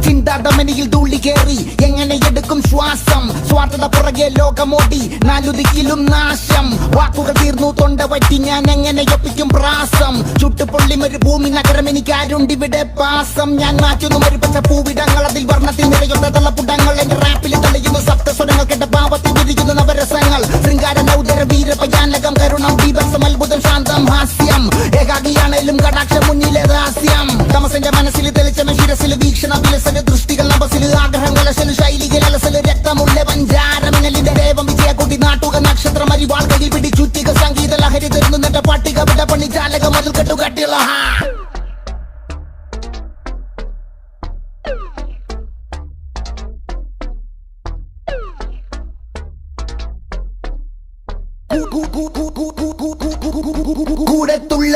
ചിന്താതമനിയിൽ ധൂളി കേറി എങ്ങനെ എടുക്കും ശ്വാസം സ്വാർത്ഥത പുറകെ ലോകമോടി നാലുദിക്കിലും നാശം വാക്കുകൾ തീർന്നു തൊണ്ട പറ്റി ഞാൻ എങ്ങനെ ഒപ്പിക്കും പ്രാസം ചുട്ടുപൊള്ളി ഒരു ഭൂമി നഗരം എനിക്കാരുണ്ടിവിടെ പാസം ഞാൻ മാറ്റുന്നു ഒരു പച്ച പൂവിടങ്ങൾ അതിൽ വർണ്ണത്തിൽ നിറയുന്ന തള്ളപ്പുടങ്ങൾ എന്റെ റാപ്പിൽ തെളിയുന്നു സപ്തസ്വരങ്ങൾ കേട്ട പാവത്തിൽ വിരിയുന്ന നവരസങ്ങൾ ശൃംഗാര നൗദര വീരപയാനകം കരുണം ബീഭത്സം അത്ഭുതം ശാന്തം ഹാസ്യം ഏകാഗിയാണേലും കടാക്ഷ മുന്നിലെ രഹസ്യം തമസന്റെ മനസ്സിൽ തെളിച്ചമ ശിരസിൽ വീക്ഷണ വിലസല് ദൃഷ്ടികൾ നഭസിൽ ആഗ്രഹങ്ങൾ അസല് ശൈലികൾ അലസല് രക്തമുള്ള പഞ്ചാരമിനലിന്റെ ദേവം വിജയക്കുട്ടി നാട്ടുക നക്ഷത്രം അരിവാൾ കൈ പിടിച്ചുറ്റിക സംഗീത ലഹരി തരുന്നുണ്ട് പട്ടിക വിട പണി ചാലക മതിൽ കെട്ടുകട്ടിയുള്ള കൂടത്തുള്ള